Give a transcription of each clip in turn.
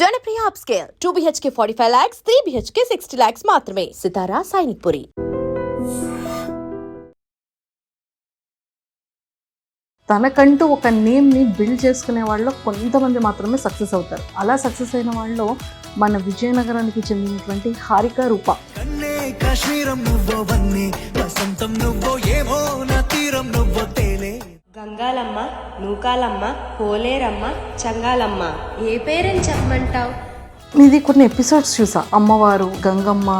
Janapriya upscale 2 BHK 45 lakhs, 3 BHK 60 lakhs మాత్రమే. సితారా సైనిక్పురి. తనకంటూ ఒక నేమ్ని బిల్డ్ చేసుకునే వాళ్ళు కొంతమంది మాత్రమే సక్సెస్ అవుతారు. అలా సక్సెస్ అయిన వాళ్ళు మన విజయనగరానికి చెందినటువంటి హారిక రూప. గంగాలమ్మ, నూకాలమ్మ, పోలేరమ్మ, చంగాలమ్మ, ఏ పేరని చెప్పమంటావు? ఇది కొన్ని ఎపిసోడ్స్ చూసా. అమ్మవారు, గంగమ్మ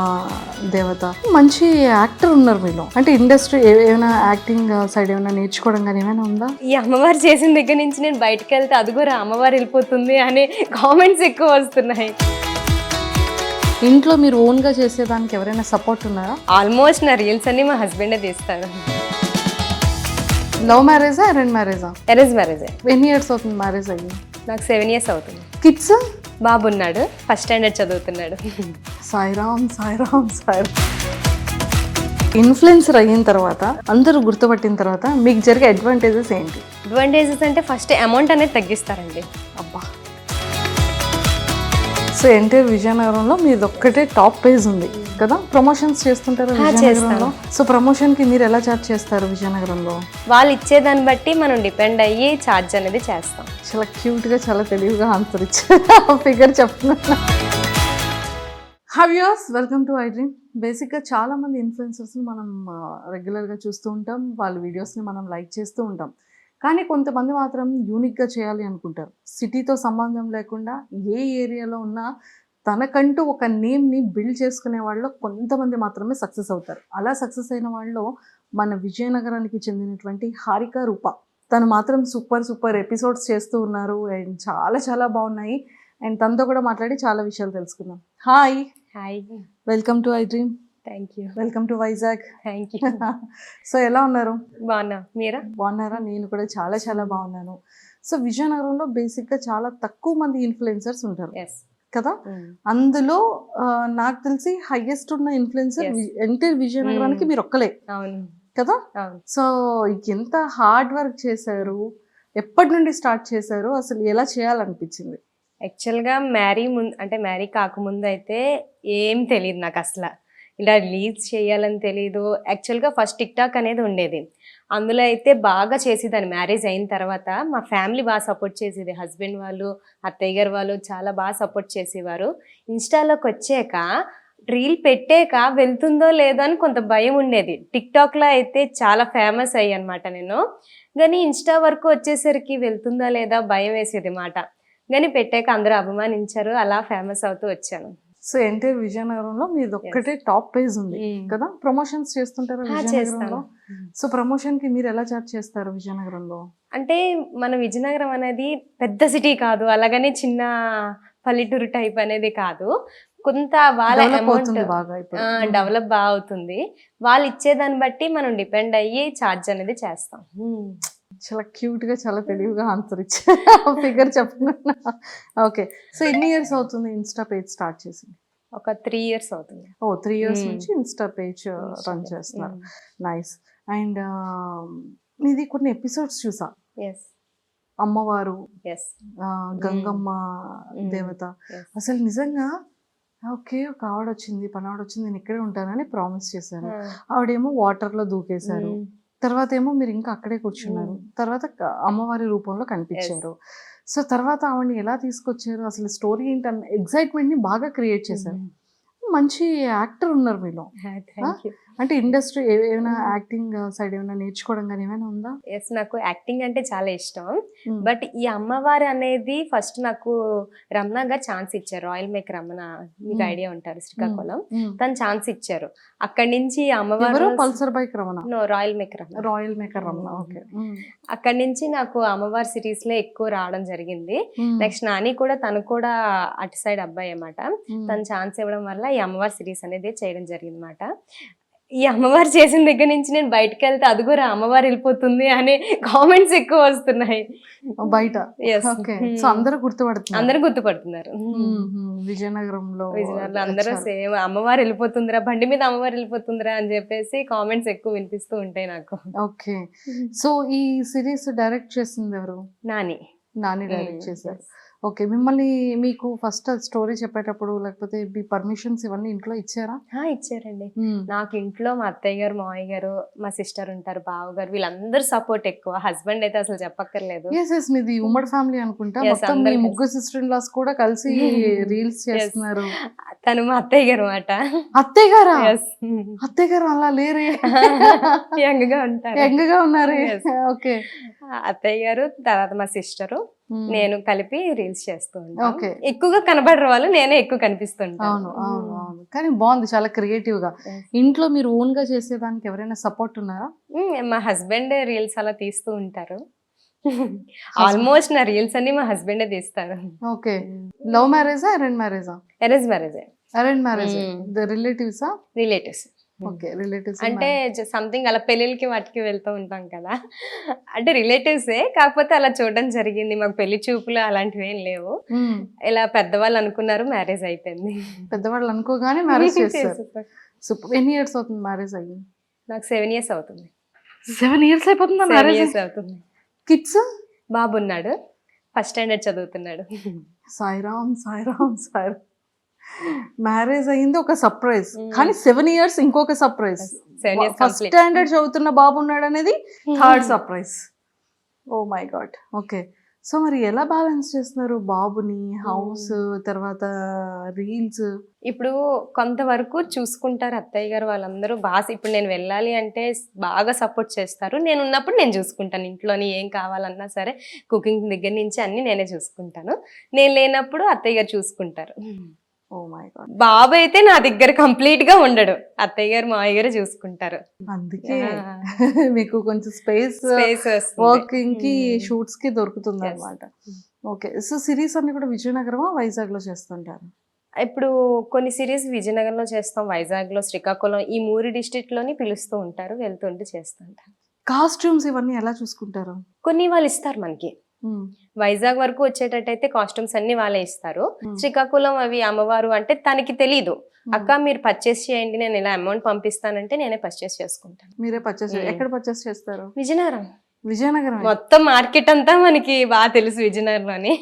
దేవత. మంచి యాక్టర్ ఉన్నారు మీలో. అంటే ఇండస్ట్రీ ఏమైనా యాక్టింగ్ సైడ్ ఏమైనా నేర్చుకోవడం కానీ ఏమైనా ఉందా? ఈ అమ్మవారు చేసిన దగ్గర నుంచి నేను బయటకు వెళ్తే అదిగోరా అమ్మవారు వెళ్ళిపోతుంది అనే కామెంట్స్ ఎక్కువ వస్తున్నాయి. ఇంట్లో మీరు ఓన్గా చేసేదానికి ఎవరైనా సపోర్ట్ ఉన్నారా? ఆల్మోస్ట్ నా రీల్స్ అన్ని మా హస్బెండే తీస్తారు. లవ్ మ్యారేజా, అరేంజ్ మ్యారేజా? అరేంజ్ మ్యారేజే. ఎన్ని ఇయర్స్ అవుతుంది మ్యారేజ్ అయ్యి? నాకు 7 years అవుతుంది. కిడ్స్? బాబు ఉన్నాడు, ఫస్ట్ స్టాండర్డ్ చదువుతున్నాడు. సాయిరామ్ సాయిరామ్ సాయిరామ్. ఇన్ఫ్లుయెన్సర్ అయిన తర్వాత, అందరూ గుర్తుపట్టిన తర్వాత మీకు జరిగే అడ్వాంటేజెస్ ఏంటి? అడ్వాంటేజెస్ అంటే ఫస్ట్ అమౌంట్ అనేది తగ్గిస్తారండి. అబ్బా. సో ఎంటైర్ విజయనగరంలో మీది ఒక్కటే టాప్ పేజ్ ఉంది కదా? ప్రమోషన్స్ చేస్తుంటారు విజయనగరంలో. సో ప్రమోషన్ కి మీరు ఎలా చార్జ్ చేస్తారు విజయనగరంలో? వాళ్ళు ఇచ్చేదాన్ని బట్టి మనం డిపెండ్ అయ్యి చార్జ్ అనేది చేస్తాం. చాలా క్యూట్ గా, చాలా తెలివిగా ఆన్సర్ ఇచ్చారు. ఫిగర్ చెప్తున్నా. Viewers, welcome to I dream. బేసిక్గా చాలా మంది ఇన్ఫ్లుయెన్సర్స్ని మనం రెగ్యులర్గా చూస్తూ ఉంటాం. వాళ్ళ వీడియోస్ని మనం లైక్ చేస్తూ ఉంటాం. కానీ కొంతమంది మాత్రం యూనిక్గా చేయాలి అనుకుంటారు. సిటీతో సంబంధం లేకుండా ఏ ఏరియాలో ఉన్నా తనకంటూ ఒక నేమ్ని బిల్డ్ చేసుకునే వాళ్ళు కొంతమంది మాత్రమే సక్సెస్ అవుతారు. అలా సక్సెస్ అయిన వాళ్ళు మన విజయనగరానికి చెందినటువంటి హారిక రూప. తను మాత్రం సూపర్ ఎపిసోడ్స్ చేస్తూ ఉన్నారు అండ్ చాలా చాలా బాగున్నాయి. అండ్ తనతో కూడా మాట్లాడి చాలా విషయాలు తెలుసుకుందాం. Hi. Welcome to I dream. Thank you. Welcome to Vizag. Thank you. So ఎలా ఉన్నారు? బాగున్నా, మీరా? బాగున్నారా? నేను కూడా చాలా చాలా బాగున్నాను. సో విజయనగరంలో బేసిక్గా చాలా తక్కువ మంది ఇన్ఫ్లుయెన్సర్స్ ఉంటారు కదా? అందులో నాకు తెలిసి హైయెస్ట్ ఉన్న ఇన్ఫ్లుయెన్సర్ ఎంటైర్ విజయనగరానికి మీరు ఒక్కలే కదా? సో ఎంత హార్డ్ వర్క్ చేశారు, ఎప్పటి నుండి స్టార్ట్ చేశారు, అసలు ఎలా చేయాలనిపించింది? యాక్చువల్గా మ్యారీ కాకముందు అయితే ఏం తెలియదు నాకు అసలు. ఇలా రిలీజ్ చేయాలని తెలీదు. యాక్చువల్గా ఫస్ట్ టిక్ టాక్ అనేది ఉండేది, అందులో అయితే బాగా చేసేదాన్ని. మ్యారేజ్ అయిన తర్వాత మా ఫ్యామిలీ బాగా సపోర్ట్ చేసేది. హస్బెండ్ వాళ్ళు, అత్తయ్య గారు వాళ్ళు చాలా బాగా సపోర్ట్ చేసేవారు. ఇన్స్టాలోకి వచ్చాక రీల్ పెట్టాక వెళ్తుందో లేదో అని కొంత భయం ఉండేది. టిక్ టాక్లో అయితే చాలా ఫేమస్ అయ్యి అనమాట నేను. కానీ ఇన్స్టా వరకు వచ్చేసరికి వెళ్తుందా లేదా భయం వేసేది మాట. కానీ పెట్టాక అందరూ అభిమానించారు, అలా ఫేమస్ అవుతూ వచ్చాను. సో ఎంటైర్ విజయనగరంలో మీది ఒక్కటే టాప్ పేజ్ ఉంది కదా? ప్రమోషన్స్ చేస్తుంటారు విజయనగరంలో. సో ప్రమోషన్ కి మీరు ఎలా చార్జ్ చేస్తారు విజయనగరంలో? అంటే మన విజయనగరం అనేది పెద్ద సిటీ కాదు, అలాగని చిన్న పల్లెటూరు టైప్ అనేది కాదు. కొంత వాళ్ళ అమౌంట్ డెవలప్ బాగా అవుతుంది. వాళ్ళు ఇచ్చేదాన్ని బట్టి మనం డిపెండ్ అయ్యి చార్జ్ అనేది చేస్తాం. చాలా క్యూట్ గా, చాలా తెలివిగా ఆన్సర్ ఇచ్చారు. ఫిగర్ చెప్తున్నా. ఓకే. సో ఎన్ని ఇయర్స్ అవుతుంది ఇన్స్టా పేజ్ స్టార్ట్ చేసి? ఒక 3 years అవుతుంది. 3 years నుంచి ఇన్స్టా పేజ్ రన్ చేస్తున్నారు. నైస్. అండ్ మీది కొన్ని ఎపిసోడ్స్ చూసా. అమ్మవారు, గంగమ్మ దేవత. అసలు నిజంగా ఓకే, ఒక ఆవిడ వచ్చింది, పనావిడ వచ్చింది, నేను ఇక్కడే ఉంటానని ప్రామిస్ చేశారు. ఆవిడేమో వాటర్లో దూకేశారు. తర్వాత ఏమో మీరు ఇంకా అక్కడే కూర్చున్నారు. తర్వాత అమ్మవారి రూపంలో కనిపించారు. సో తర్వాత ఆవిడని ఎలా తీసుకొచ్చారు, అసలు స్టోరీ ఏంటన్న ఎగ్జైట్మెంట్ని బాగా క్రియేట్ చేశారు. మంచి యాక్టర్ ఉన్నారు మీలో. అంటే ఇండస్ట్రీ ఏమైనా యాక్టింగ్ సైడ్ ఏమైనా నేర్చుకోవడం కానీ ఏమైనా ఉందా? నాకు యాక్టింగ్ అంటే చాలా ఇష్టం. బట్ ఈ అమ్మవారు అనేది ఫస్ట్ నాకు రమణ గారు ఛాన్స్ ఇచ్చారు. రాయల్ మేకర్ రమణ, మీకు ఐడియా ఉంటారు, శ్రీకాకుళం. తను ఛాన్స్ ఇచ్చారు. అక్కడి నుంచి అమ్మవారు Pulsar bike Ramana, royal maker Ramana. Okay. అక్కడి నుంచి నాకు అమ్మవారి సిరీస్ లో ఎక్కువ రావడం జరిగింది. నెక్స్ట్ నాని కూడా, తను కూడా అటు సైడ్ అబ్బాయి అన్నమాట. తను ఛాన్స్ ఇవ్వడం వల్ల ఈ అమ్మవారి సిరీస్ అనేది చేయడం జరిగింది అన్నమాట. ఈ అమ్మవారు చేసిన దగ్గర నుంచి నేను బయటకు వెళ్తే అదిగోరా అమ్మవారు వెళ్ళిపోతుంది అనే కామెంట్స్ ఎక్కువ వస్తున్నాయి బయట. సో అందరూ గుర్తుపడుతున్నారు. విజయనగరంలో అందరూ సేమ్ అమ్మవారు వెళ్ళిపోతుందిరా, బండి మీద అమ్మవారు వెళ్ళిపోతుందిరా అని చెప్పేసి కామెంట్స్ ఎక్కువ వినిపిస్తూ ఉంటాయి నాకు. ఓకే. సో ఈ సిరీస్ డైరెక్ట్ చేసింది ఎవరు? నాని డైరెక్ట్ చేశారు. ఓకే. మిమ్మల్ని మీకు ఫస్ట్ స్టోరీ చెప్పేటప్పుడు లేకపోతే మీ పర్మిషన్స్ ఇవన్నీ ఇంట్లో ఇచ్చారా? ఇచ్చారండి. నాకు ఇంట్లో మా అత్తయ్య గారు, మావయ్య గారు, మా సిస్టర్ ఉంటారు, బావగారు, వీళ్ళందరూ సపోర్ట్ ఎక్కువ. హస్బెండ్ అయితే అసలు చెప్పక్కర్లేదు. యెస్. మీది ఉమ్మడి ఫ్యామిలీ అనుకుంటా. Yes, మొత్తం మీ అందరూ ముగ్గురు సిస్టర్ ఇన్ లాస్ కూడా కలిసి రీల్స్ చేస్తున్నారు. తను మా అత్తయ్య గారు మాట. అత్తయ్య గారా? అత్తయ్య గారు అలా లేరే. యంగ్ గా ఉంటారు. యంగ్ గా ఉన్నారే. Yes. ఓకే. అత్తయ్య గారు, తర్వాత మా సిస్టరు, నేను కలిపి రీల్స్ చేస్తూ ఉంటాను. ఓకే. ఎక్కువగా కనబడరు వాళ్ళు, నేనే ఎక్కువ కనిపిస్తుంటాను. అవును. కానీ బాగుంది, చాలా క్రియేటివ్ గా. ఇంట్లో మీరు ఓన్ గా చేసేదానికి ఎవరైనా సపోర్ట్ ఉన్నారా? మా హస్బెండ్ రీల్స్ అలా తీస్తూ ఉంటారు. ఆల్మోస్ట్ నా రీల్స్ అన్ని మా హస్బెండే తీస్తారు. ఓకే. లవ్ మ్యారేజా అరేంజ్ మ్యారేజా? Arrange marriage. Arrange marriage. రిలేటివ్సా? రిలేటివ్స్. ఓకే. రిలేటివ్స్ అంటే సంథింగ్ అలా పెళ్ళిళ్ళకి వాటికి వెళ్తూ ఉంటాం కదా, అంటే రిలేటివ్సే, కాకపోతే అలా చూడడం జరిగింది. మాకు పెళ్లి చూపులు అలాంటివి ఏం లేవు. ఇలా పెద్దవాళ్ళు అనుకున్నారు, మ్యారేజ్ అయిపోయింది. పెద్దవాళ్ళు అనుకోగానే మ్యారేజ్ చేస్తారు. సూపర్. ఎన్ని ఇయర్స్ అవుతుంది మ్యారేజ్ అయ్యి? నాకు 7 years అవుతుంది. 7 years అయిపోతుందా 7 మ్యారేజ్? years అవుతుంది. కిడ్స్? బాబు ఉన్నాడు, ఫస్ట్ స్టాండర్డ్ చదువుతున్నాడు. సాయిరామ్. మ్యారేజ్ అయింది ఒక సర్ప్రైజ్, కానీ 7 years ఇంకొక surprise. 7 years first complete. Standard చదువుతున్న బాబు ఉన్నాడు అనేది third surprise. Oh my God. Okay. So మరి ఎలా బ్యాలెన్స్ చేస్తున్నారు బాబుని, హౌస్, తర్వాత రీల్స్? ఇప్పుడు కొంతవరకు చూసుకుంటారు అత్తయ్య గారు వాళ్ళందరూ బాగా. ఇప్పుడు నేను వెళ్ళాలి అంటే బాగా సపోర్ట్ చేస్తారు. నేను ఉన్నప్పుడు నేను చూసుకుంటాను, ఇంట్లోని ఏం కావాలన్నా సరే కుకింగ్ దగ్గర నుంచి అన్ని నేనే చూసుకుంటాను. నేను లేనప్పుడు అత్తయ్య గారు చూసుకుంటారు. ఓ మై గాడ్. బాబు అయితే నా దగ్గర కంప్లీట్ గా ఉండడు, అత్తయ్య గారు మావయ్య గారు చూసుకుంటారు. అందుకే మీకు కొంచెం స్పేస్ స్పేస్ వర్కింగ్ కి, షూట్స్ కి దొరుకుతుంది అనమాట. ఓకే. సో సిరీస్ అన్ని కూడా విజయనగరమా, వైజాగ్ లో చేస్తుంటారు? ఇప్పుడు కొన్ని సిరీస్ విజయనగరంలో చేస్తాం, వైజాగ్ లో, శ్రీకాకుళం, ఈ 3 district లోని పిలుస్తూ ఉంటారు, వెళ్తుంటే చేస్తుంటారు. కాస్ట్యూమ్స్ ఇవన్నీ ఎలా చూసుకుంటారు? కొన్ని వాళ్ళు ఇస్తారు మనకి. వైజాగ్ వరకు వచ్చేటట్టయితే కాస్ట్యూమ్స్ అన్ని వాళ్ళే ఇస్తారు. శ్రీకాకుళం అవి అమ్మవారు అంటే తనకి తెలీదు, అక్క మీరు పర్చేస్ చేయండి, నేను ఇలా అమౌంట్ పంపిస్తానంటే నేనే పర్చేస్ చేసుకుంటాను. మీరే పర్చేస్? ఎక్కడ పర్చేస్ చేస్తారు? విజయనగరం. మొత్తం మార్కెట్ అంతా మనకి బాగా తెలుసు విజయనగరంలోని.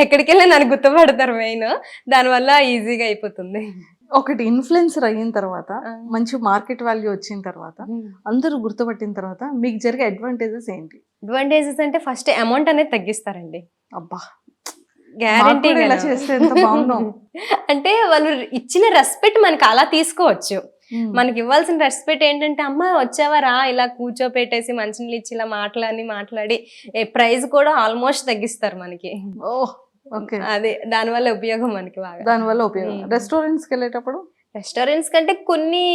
ఎక్కడికి వెళ్ళి నన్ను గుర్తుపడతారు మెయిన్, దానివల్ల ఈజీగా అయిపోతుంది. ఒకటి ఇన్ఫ్లుయెన్సర్ అయిన తర్వాత, మంచి మార్కెట్ వాల్యూ వచ్చిన తర్వాత, అందరూ గుర్తుపట్టిన తర్వాత మీకు జరిగే అడ్వాంటేజెస్ ఏంటి? అడ్వాంటేజెస్ అంటే ఫస్ట్ అమౌంట్ అనేది తగ్గిస్తారండి. అబ్బా, గ్యారంటీ. ఇలా చేస్తే ఎంత బాగున్నాం. అంటే వాళ్ళు ఇచ్చిన రెస్పెక్ట్ మనకి అలా తీసుకోవచ్చు. మనకి ఇవ్వాల్సిన రెస్పెక్ట్ ఏంటంటే, అమ్మ వచ్చావా రా, ఇలా కూర్చోపెట్టేసి మంచినీళ్ళు ఇచ్చి ఇలా మాట్లాడి ప్రైస్ కూడా ఆల్మోస్ట్ తగ్గిస్తారు మనకి. ఓకే. అదే దానివల్ల ఉపయోగం మనకి బాగా. దానివల్ల ఉపయోగం. రెస్టారెంట్స్కి వెళ్ళేటప్పుడు? రెస్టారెంట్స్ కంటే కొన్ని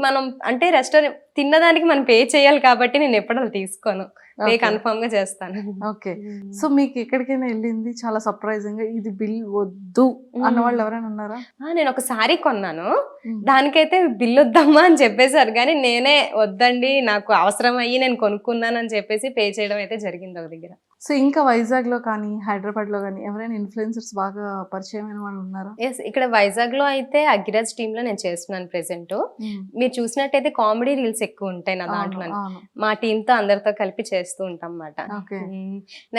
మనం అంటే రెస్టారెంట్ తిన్నదానికి మనం పే చేయాలి కాబట్టి నేను ఎప్పుడు అలా తీసుకోను, పే కన్ఫర్మ్ గా చేస్తాను. ఓకే. సో మీకు ఎక్కడికైనా వెళ్ళింది చాలా సర్ప్రైజింగ్ గా ఇది బిల్ వద్దు అన్న వాళ్ళు ఎవరైనా ఉన్నారా? నేను ఒక సారీ కొన్నాను, దానికైతే బిల్ వద్దమ్మా అని చెప్పేశారు, కానీ నేనే వద్దండి నాకు అవసరం అయ్యి నేను కొనుక్కున్నాను అని చెప్పేసి పే చేయడం అయితే జరిగింది ఒక దగ్గర. సో ఇంకా వైజాగ్ లో కానీ హైదరాబాద్ లో కానీ ఎవరైనా ఇన్ఫ్లుయెన్సర్స్ బాగా పరిచయమైన వాళ్ళు ఉన్నారా? ఎస్, ఇక్కడ వైజాగ్ లో అయితే అగిరాజ్ టీమ్ లో నేను చేస్తున్నాను ప్రెసెంట్. మీరు చూసినట్టయితే కామెడీ రీల్స్ ఎక్కువ ఉంటాయి నా దాంట్లో. మా టీమ్ తో అందరితో కలిపి చేస్తూ ఉంటాం అన్నమాట.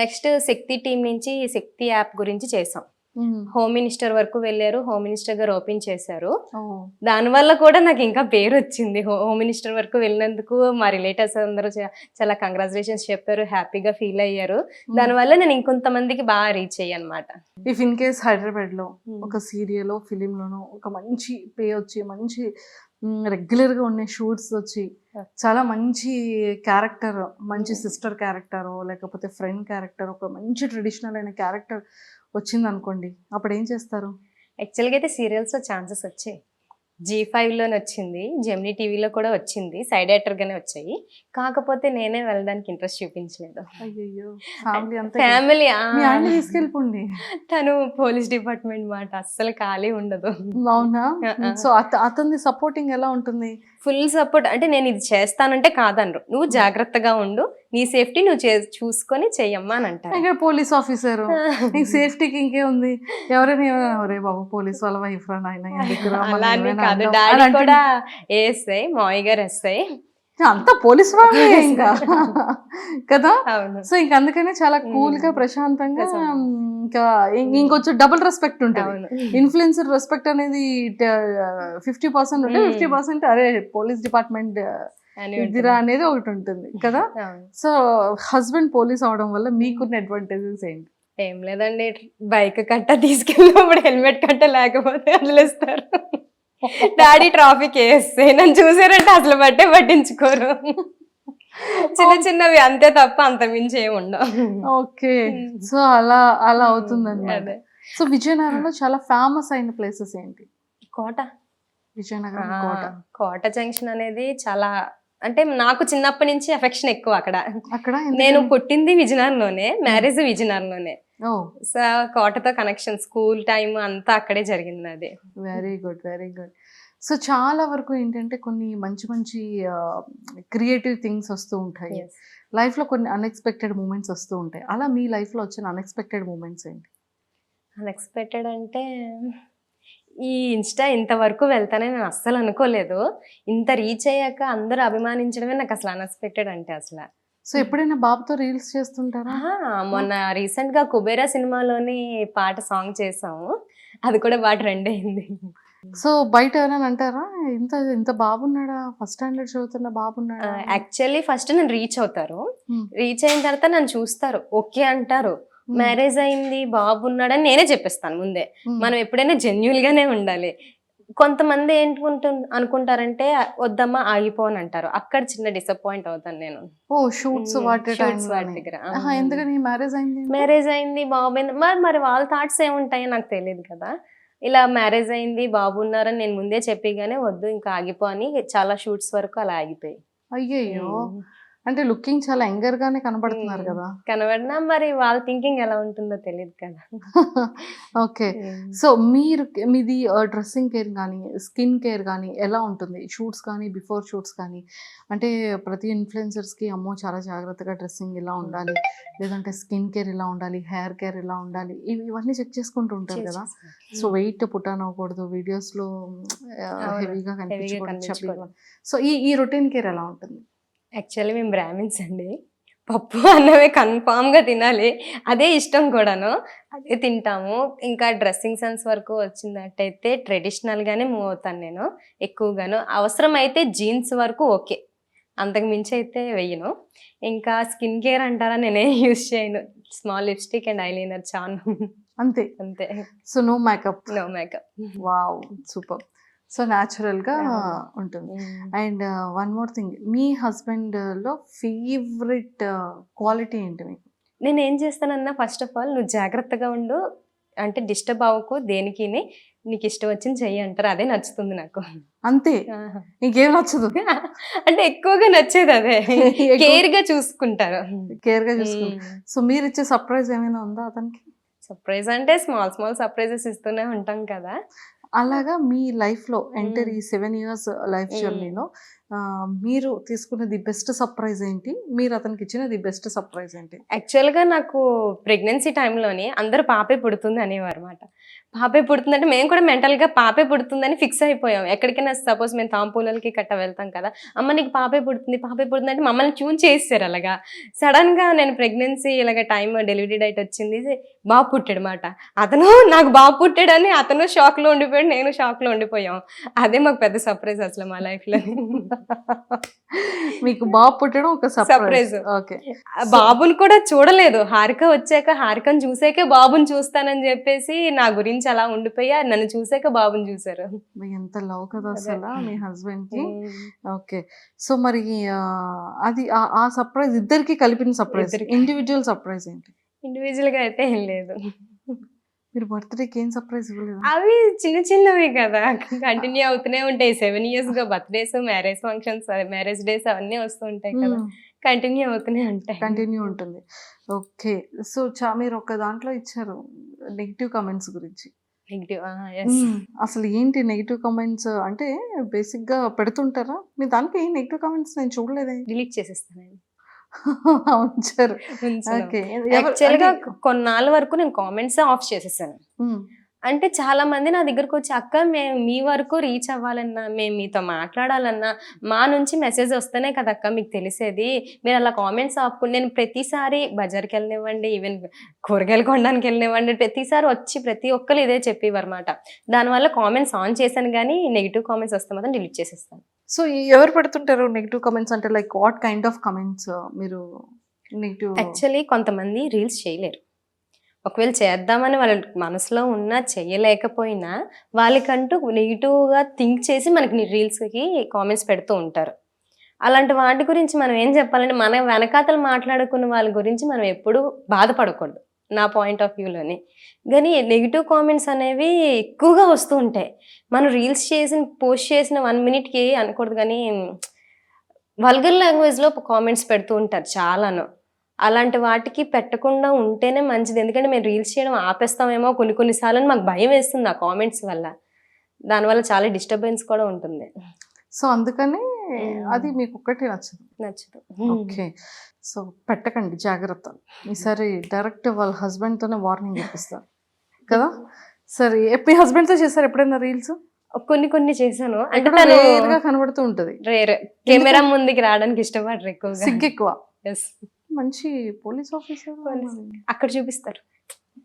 నెక్స్ట్ శక్తి టీం నుంచి శక్తి యాప్ గురించి చేసాం. హోమ్ మినిస్టర్ వరకు వెళ్ళారు, హోమ్ మినిస్టర్ గారు ఓపెన్ చేశారు. దానివల్ల కూడా నాకు ఇంకా పేరు వచ్చింది. హోమ్ మినిస్టర్ వరకు వెళ్ళినందుకు మా రిలేటివ్స్ అందరూ చాలా కంగ్రాచులేషన్స్ చెప్పారు, హ్యాపీగా ఫీల్ అయ్యారు. దానివల్ల నేను ఇంకొంతమందికి బాగా రీచ్ అయ్యాను అనమాట. ఇఫ్ ఇన్ కేస్ హైదరాబాద్ లో ఒక సీరియల్ ఫిలిం లోనో ఒక మంచి పే వచ్చి, మంచి రెగ్యులర్ గా ఉండే షూట్స్ వచ్చి, చాలా మంచి క్యారెక్టర్, మంచి సిస్టర్ క్యారెక్టర్ లేకపోతే ఫ్రెండ్ క్యారెక్టర్, ఒక మంచి ట్రెడిషనల్ అయిన క్యారెక్టర్ వచ్చింది అనుకోండి, అప్పుడు ఏం చేస్తారు? యాక్చువల్గా అయితే సీరియల్స్ లో ఛాన్సెస్ వచ్చాయి. G5 లోనే వచ్చింది, జెమినీ టీవీలో కూడా వచ్చింది, సైడ్ యాక్టర్ గానే వచ్చాయి. కాకపోతే నేనే వెళ్ళడానికి ఇంట్రెస్ట్ చూపించలేదు. ఫ్యామిలీ తీసుకెళ్ళిపోండి. తను పోలీస్ డిపార్ట్మెంట్ మాట, అస్సలు ఖాళీ ఉండదు. అవునా? సో అతని సపోర్టింగ్ ఎలా ఉంటుంది? Full support. అంటే నేను ఇది చేస్తానంటే కాదనరు, నువ్వు జాగ్రత్తగా ఉండు, నీ సేఫ్టీ నువ్వు చూసుకొని చెయ్యమ్మా అని అంటారు. ఇక్కడ పోలీస్ ఆఫీసర్ సేఫ్టీకి ఇంకే ఉంది, ఎవరైనా ఒరే బాబు పోలీస్ వాళ్ళ వైఫ్ రా నాయన. అలానే కాదు, డాడీ కూడా ఏఎస్ఐ, మావయ్య గారు ఎస్ఐ, అంతా పోలీస్ వాళ్ళే ఇంకా కదా. అవును. సో ఇంక అందుకనే చాలా కూల్ గా ప్రశాంతంగా ఇంకా ఇంకొంచెం డబుల్ రెస్పెక్ట్ ఉంటుంది. అవును. ఇన్ఫ్లుయెన్సర్ రెస్పెక్ట్ అనేది 50% ఉంటే 50% అరే పోలీస్ డిపార్ట్మెంట్ అని ఇదిరా అనేది ఒకటి ఉంటుంది కదా. అవును. సో హస్బెండ్ పోలీస్ అవడం వల్ల మీకున్న అడ్వాంటేజెస్ ఏంటి? ఏం లేదండి, బైక్ కట్ట తీసుకెళ్ళినప్పుడు హెల్మెట్ కట్ట లేకపోతే వదిలేస్తారు. డాడీ ట్రాఫిక్ వేస్తే నన్ను చూసారంటే అసలు పట్టించుకోరు. చిన్న చిన్నవి అంతే తప్ప అంత మించి ఏమి ఉండవు. ఓకే, సో అలా అలా అవుతుంది అన్నమాట. అదే. సో విజయనగరంలో చాలా ఫేమస్ అయిన ప్లేసెస్ ఏంటి? కోట. విజయనగరం కోట. కోట జంక్షన్ అనేది చాలా, అంటే నాకు చిన్నప్పటి నుంచి అఫెక్షన్ ఎక్కువ అక్కడ. అక్కడ నేను పుట్టింది విజయనగరంలోనే, మ్యారేజ్ విజయనగరంలోనే. సో కోటతో కనెక్షన్, స్కూల్ టైం అంతా అక్కడే జరిగింది నాది. Very good, very good. So చాలా వరకు ఏంటంటే కొన్ని మంచి మంచి క్రియేటివ్ థింగ్స్ వస్తూ ఉంటాయి లైఫ్ లో, కొన్ని అన్ఎక్స్పెక్టెడ్ మూమెంట్స్ వస్తూ ఉంటాయి. అలా మీ లైఫ్ లో వచ్చిన అన్ఎక్స్పెక్టెడ్ మూమెంట్స్ ఏంటి? అన్ఎక్స్పెక్టెడ్ అంటే ఈ ఇన్స్టా ఇంతవరకు వెళ్తానని నేను అస్సలు అనుకోలేదు. ఇంత రీచ్ అయ్యాక అందరూ అభిమానించడమే నాకు అసలు అన్ఎక్స్పెక్టెడ్ అంటే అసలు. సో ఎప్పుడైనా బాబుతో రీల్స్ చేస్తుంటారా? మొన్న రీసెంట్ గా కుబేరా సినిమాలోని పాట సాంగ్ చేసాము, అది కూడా బాగా ట్రెండ్ అయింది. సో బయట ఎవరైనా అంటారా ఇంత ఇంత బాబున్నాడా, ఫస్ట్ స్టాండర్డ్ చదువుతున్న బాబున్నాడా? యాక్చువల్లీ ఫస్ట్ నేను రీచ్ అవుతారు, రీచ్ అయిన తర్వాత నన్ను చూస్తారు, ఓకే అంటారు. మ్యారేజ్ అయింది బాబున్నాడని నేనే చెప్పేస్తాను ముందే. మనం ఎప్పుడైనా జెన్యున్ గానే ఉండాలి. కొంతమంది అనుకుంటారంటే వద్దమ్మా ఆగిపోని అంటారు, అక్కడ చిన్న డిసప్పాయింట్ అవుతాను నేను. ఓ షూట్స్ వాటి దగ్గర ఎందుకని మ్యారేజ్ అయింది? మ్యారేజ్ అయింది బాబు మరి వాళ్ళ థాట్స్ ఏముంటాయో నాకు తెలియదు కదా. ఇలా మ్యారేజ్ అయింది బాబు ఉన్నారని నేను ముందే చెప్పిగానే వద్దు ఇంకా ఆగిపో అని చాలా షూట్స్ వరకు అలా ఆగిపోయి. అయ్యయ్యో, అంటే లుకింగ్ చాలా యంగర్ గానే కనబడుతున్నారు కదా. కనబడినా మరి వాళ్ళ థింకింగ్ ఎలా ఉంటుందో తెలియదు కదా. ఓకే, సో మీది డ్రెస్సింగ్ కేర్ కానీ స్కిన్ కేర్ కానీ ఎలా ఉంటుంది? షూట్స్ కానీ బిఫోర్ షూట్స్ కానీ, అంటే ప్రతి ఇన్ఫ్లుయెన్సర్స్కి అమ్మో చాలా జాగ్రత్తగా డ్రెస్సింగ్ ఇలా ఉండాలి, లేదంటే స్కిన్ కేర్ ఇలా ఉండాలి, హెయిర్ కేర్ ఇలా ఉండాలి, ఇవన్నీ చెక్ చేసుకుంటూ ఉంటారు కదా. సో వెయిట్ పుటాన్ అవ్వకూడదు, వీడియోస్లో హెవీగా కనిపించకూడదు. సో ఈ రొటీన్ కేర్ ఎలా ఉంటుంది? యాక్చువల్లీ మేము బ్రాహ్మిన్స్ అండి, పప్పు అన్నమే కన్ఫామ్గా తినాలి, అదే ఇష్టం కూడాను, అదే తింటాము. ఇంకా డ్రెస్సింగ్ సెన్స్ వరకు వచ్చినట్టయితే ట్రెడిషనల్గానే మూవ్ అవుతాను నేను ఎక్కువగాను. అవసరం అయితే జీన్స్ వరకు ఓకే, అంతకు మించి అయితే వెయ్యను. ఇంకా స్కిన్ కేర్ అంటారా నేనేం యూజ్ చేయను, స్మాల్ లిప్స్టిక్ అండ్ ఐలైనర్ చాలు, అంతే అంతే. So no makeup? No makeup. Wow, super. So న్యాచురల్గా ఉంటుంది. అండ్ వన్ మోర్ థింగ్, మీ హస్బెండ్లో ఫేవరెట్ క్వాలిటీ ఏంటి మీకు? నేను ఏం చేస్తానన్నా ఫస్ట్ ఆఫ్ ఆల్ నువ్వు జాగ్రత్తగా ఉండు, అంటే డిస్టర్బ్ అవ్వకు దేనికి, నీకు ఇష్టం వచ్చింది చెయ్యి అంటారు, అదే నచ్చుతుంది నాకు. అంతే, ఇంకేం నచ్చదు? అంటే ఎక్కువగా నచ్చేది అదే, కేర్గా చూసుకుంటారు. కేర్గా చూసుకుంటారు. సో మీరు ఇచ్చే సర్ప్రైజ్ ఏమైనా ఉందా అతనికి? సర్ప్రైజ్ అంటే స్మాల్ సర్ప్రైజెస్ ఇస్తూనే ఉంటాం కదా. అలాగా మీ లైఫ్లో ఎంటర్ ఈ 7 years లైఫ్ జర్నీలో మీరు తీసుకున్న ది బెస్ట్ సర్ప్రైజ్ ఏంటి? మీరు అతనికి ఇచ్చిన ది బెస్ట్ సర్ప్రైజ్ ఏంటి? యాక్చువల్గా నాకు ప్రెగ్నెన్సీ టైంలోని అందరూ పాపే పుడుతుంది అనేవారు అనమాట. పాపే పుడుతుందంటే మేము కూడా మెంటల్గా పాపే పుడుతుందని ఫిక్స్ అయిపోయాం. ఎక్కడికైనా సపోజ్ మేము తాంపూలకి కట్ట వెళ్తాం కదా, అమ్మ నీకు పాపే పుడుతుంది అంటే మమ్మల్ని ట్యూన్ చేస్తారు. అలాగా సడన్గా నేను ప్రెగ్నెన్సీ ఇలాగ టైం డెలివరీ డేట్ వచ్చింది, బాబు పుట్టాడు మాట. అతను నాకు బాబు పుట్టాడని అతను షాక్లో ఉండిపోయాడు, నేను షాక్లో ఉండిపోయాం. అదే మాకు పెద్ద సర్ప్రైజ్ అసలు మా లైఫ్లో. మీకు బాబు పుట్టడం ఒక సర్ప్రైజ్. ఓకే, బాబుని కూడా చూడలేదు, హారిక వచ్చాక హారికను చూసాకే బాబుని చూస్తానని చెప్పేసి నా గురించి అలా ఉండిపోయా, నన్ను చూసాక బాబుని చూసారు. ఎంత లవ్ కదా అసలు మీ హస్బెండ్ కి. ఓకే, సో మరి అది ఆ సర్ప్రైజ్ ఇద్దరికి కలిపిన సర్ప్రైజ్, ఇండివిజువల్ సర్ప్రైజ్ ఏంటి? ఇండివిజువల్ గా అయితే ఏం లేదు. మీరు బర్త్డేకి ఏం సర్ప్రైజ్ ఇవ్వలేదు? అవి చిన్నవి కదా, కంటిన్యూ అవుతూనే ఉంటాయి. 7 years గా birthdays, marriage functions, marriage days అవన్నీ వస్తూ ఉంటాయి కదా, కంటిన్యూ అవుతూనే ఉంటాయి. కంటిన్యూ ఉంటుంది. ఓకే, సో మీరు ఒక దాంట్లో ఇచ్చారు నెగిటివ్ కామెంట్స్ గురించి. నెగిటివ్, అసలు ఏంటి నెగిటివ్ కామెంట్స్? అంటే బేసిక్ గా పెడుతుంటారా మీ దానికి? నెగిటివ్ కామెంట్స్ నేను చూడలేదే. డిలీట్ చేసేస్తానండి. ఉంచారు. యాక్చువల్గా కొన్నాళ్ళ వరకు నేను కామెంట్స్ ఆఫ్ చేసేసాను. అంటే చాలా మంది నా దగ్గరకు వచ్చి అక్క మేము మీ వరకు రీచ్ అవ్వాలన్నా మేము మీతో మాట్లాడాలన్నా మా నుంచి మెసేజ్ వస్తేనే కదా అక్క మీకు తెలిసేది, మీరు అలా కామెంట్స్ ఆపుకుని నేను ప్రతిసారి బజార్కి వెళ్ళనివ్వండి, ఈవెన్ కూరగాయలు కొనడానికి వెళ్ళనివ్వండి, ప్రతిసారి వచ్చి ప్రతి ఒక్కరు ఇదే చెప్పేవారు అనమాట. దానివల్ల కామెంట్స్ ఆన్ చేశాను కానీ నెగిటివ్ కామెంట్స్ వస్తే మాత్రం డిలీట్ చేసేస్తాను. సో ఎవరు పెడుతుంటారు నెగిటివ్ కమెంట్స్ అంటే like what kind of comments మీరు నెగిటివ్? యాక్చువల్లీ కొంతమంది రీల్స్ చేయలేరు, ఒకవేళ చేద్దామని వాళ్ళ మనసులో ఉన్నా చేయలేకపోయినా వాళ్ళకంటూ నెగిటివ్గా థింక్ చేసి మనకి రీల్స్కి కామెంట్స్ పెడుతూ ఉంటారు. అలాంటి వాటి గురించి మనం ఏం చెప్పాలంటే మన వెనకాతలు మాట్లాడుకున్న వాళ్ళ గురించి మనం ఎప్పుడూ బాధపడకూడదు నా పాయింట్ ఆఫ్ వ్యూలోని. కానీ నెగిటివ్ కామెంట్స్ అనేవి ఎక్కువగా వస్తూ ఉంటాయి. మనం రీల్స్ పోస్ట్ చేసిన 1 minute అనకూడదు కానీ వల్గర్ లాంగ్వేజ్లో కామెంట్స్ పెడుతూ ఉంటారు చాలాను. అలాంటి వాటికి పెట్టకుండా ఉంటేనే మంచిది. ఎందుకంటే మేము రీల్స్ చేయడం ఆపేస్తామేమో కొన్నిసార్లు మాకు భయం వేస్తుంది ఆ కామెంట్స్ వల్ల. దానివల్ల చాలా డిస్టర్బెన్స్ కూడా ఉంటుంది. సో అందుకని అది మీకు ఒక్కటే నచ్చదు. ఓకే, సో పెట్టకండి, జాగ్రత్త. ఈసారి డైరెక్ట్ వాళ్ళ హస్బెండ్తోనే వార్నింగ్ ఇప్పిస్తారు కదా. సరే, మీ హస్బెండ్తో చేశారు ఎప్పుడైనా రీల్స్? కొన్ని చేశాను. అంటే రేర్గా కనబడుతూ ఉంటది, కెమెరా ముందుకి రావడానికి ఇష్టపడరు, ఎక్కువగా సిగ్గు ఎక్కువ. మంచి పోలీస్ ఆఫీసర్ అక్కడ చూపిస్తారు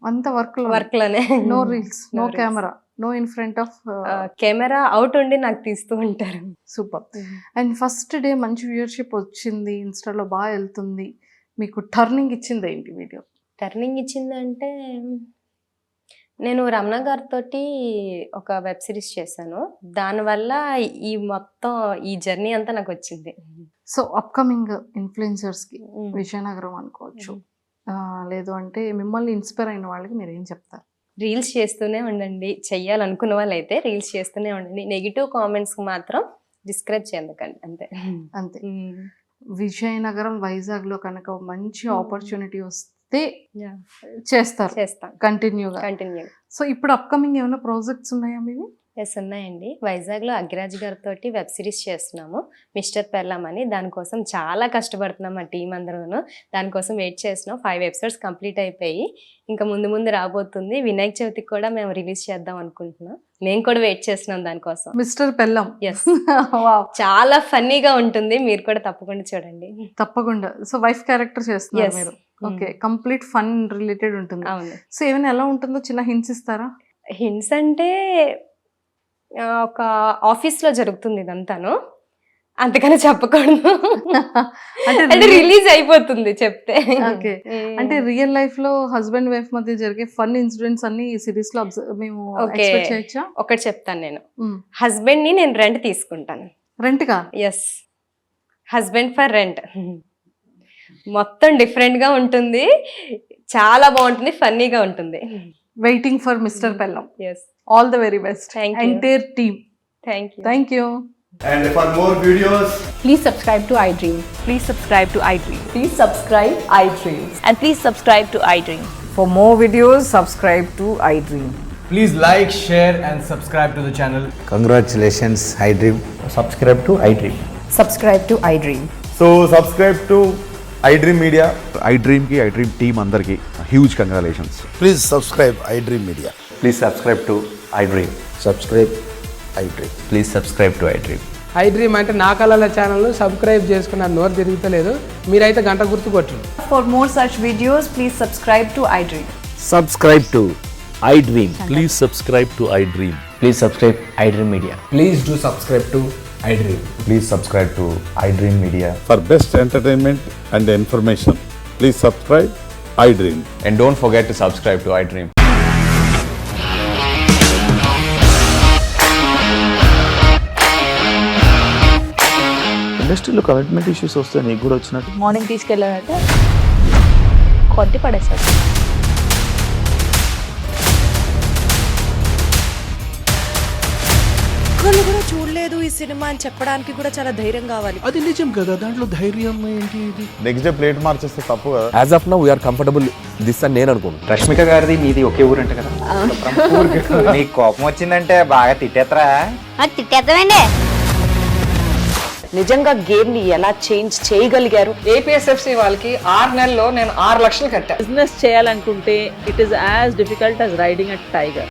అంత వర్క్ లోనే. No reels, no camera, no in front of camera out ఉండి నాకు తీస్తూ ఉంటారు. సూపర్. అండ్ ఫస్ట్ డే మంచి వ్యూవర్షిప్ వచ్చింది, ఇన్స్టాలో బాగా వెళ్తుంది, మీకు టర్నింగ్ ఇచ్చింది ఏంటి వీడియో? టర్నింగ్ ఇచ్చిందంటే నేను రమణ గారితో ఒక వెబ్ సిరీస్ చేశాను, దానివల్ల మొత్తం ఈ జర్నీ అంతా నాకు వచ్చింది. సో అప్కమింగ్ ఇన్ఫ్లుయెన్సర్స్కి విజయనగరం అనుకోవచ్చు, లేదు అంటే మిమ్మల్ని ఇన్స్పైర్ అయిన వాళ్ళకి మీరు ఏం చెప్తారు? రీల్స్ చేస్తూనే ఉండండి, చెయ్యాలనుకున్న వాళ్ళు అయితే రీల్స్ చేస్తూనే ఉండండి. నెగిటివ్ కామెంట్స్కి మాత్రం డిస్కరేజ్ చేయకండి, అంతే. విజయనగరం వైజాగ్లో కనుక మంచి ఆపర్చునిటీ వస్తే చేస్తాం కంటిన్యూగా. సో ఇప్పుడు అప్కమింగ్ ఏమైనా ప్రాజెక్ట్స్ ఉన్నాయా మీవి? ఎస్, ఉన్నాయండి. వైజాగ్లో అగ్రాజ్ గారితో వెబ్ సిరీస్ చేస్తున్నాము, మిస్టర్ పెర్లాం అని. దానికోసం చాలా కష్టపడుతున్నాం మా టీం అందరూను. దానికోసం వెయిట్ చేస్తున్నాం. 5 episodes కంప్లీట్ అయిపోయి ఇంకా ముందు రాబోతుంది. వినాయక చవితికి కూడా మేము రిలీజ్ చేద్దాం అనుకుంటున్నాం. మేము కూడా వెయిట్ చేస్తున్నాం దానికోసం. మిస్టర్ పెర్లాం, ఎస్, చాలా ఫన్నీగా ఉంటుంది, మీరు కూడా తప్పకుండా చూడండి. తప్పకుండా. సో వైఫ్ క్యారెక్టర్ చేస్తున్నారు మీరు? ఓకే, కంప్లీట్ ఫన్ రిలేటెడ్ ఉంటుంది. అవును. సో ఏమైనా ఎలా ఉంటుందో చిన్న హింట్స్ ఇస్తారా? హింట్స్ అంటే ఒక ఆఫీస్లో జరుగుతుంది ఇదంతాను, అంతకన్నా చెప్పకూడదు, అంటే రిలీజ్ అయిపోతుంది చెప్తే. ఓకే, అంటే రియల్ లైఫ్ లో హస్బెండ్ వైఫ్ మధ్య జరిగే ఫన్ ఇన్సిడెంట్స్ అన్ని ఈ సిరీస్ లో మేము ఎక్స్పెక్ట్ చేయొచ్చా? ఒకటి చెప్తాను నేను. హస్బెండ్ ని నేను రెంట్ తీసుకుంటాను. రెంట్ కా? Yes, husband for rent. మొత్తం డిఫరెంట్ గా ఉంటుంది, చాలా బాగుంటుంది, ఫన్నీగా ఉంటుంది. Waiting for mister Perlam. Yes, all the very best. Thank you. Entire team. Thank you. And for more videos, please subscribe to iDream. Please subscribe to iDream. Please subscribe iDream. And please subscribe to iDream. For more videos, subscribe to iDream. please like, share and subscribe to the channel. Congratulations, iDream. Subscribe to iDream. Subscribe to iDream. So subscribe to iDream Media. iDream ki iDream team andarki huge congratulations. Please subscribe iDream Media. Please subscribe to iDream. Subscribe iDream. Please subscribe to iDream. iDream అంటే నా కళల channel subscribe చేసుకున్న నోరు తిరుగుతలేదు, మీరైతే గంట గుర్తు కొట్టండి. For more such videos, please subscribe to iDream. Subscribe to iDream. Please subscribe to iDream. Please subscribe iDream Media. Please do subscribe to iDream. Please subscribe to iDream Media. For best entertainment and information, please subscribe iDream. And don't forget to subscribe to iDream. ఇండస్ట్రీలో commitment issues వస్తే నీకు కూడా వచ్చినట్టు? Morning తీసుకెళ్ళాలంటే కొట్టి పడేసాడు. ఒక్కళ్ళు కూడా చూడలేదు ఈ సినిమా అని చెప్పడానికి కూడా చాలా ధైర్యం కావాలి. అది నిజం కదా, దాంట్లో ధైర్యం ఏంటి? ఇది నెక్స్ట్ డే ప్లేట్ మార్చేస్తే తప్పు కదా. As of now, we are comfortable this అని నేను అనుకుంటున్నాను. రష్మిక గారిది మీది ఒకే ఊరు అంట కదా? నీకు కోపం వచ్చిందంటే బాగా తిట్టేత్తరా? తిట్టేద్దామండి. నిజంగా గేమ్ ని ఎలా చేంజ్ చేయగలిగారు? APSFC వాళ్ళకి 6 నెలల్లో నేను 6 లక్షలు కట్టా. బిజినెస్ చేయాలనుకుంటే it is as difficult as riding a tiger.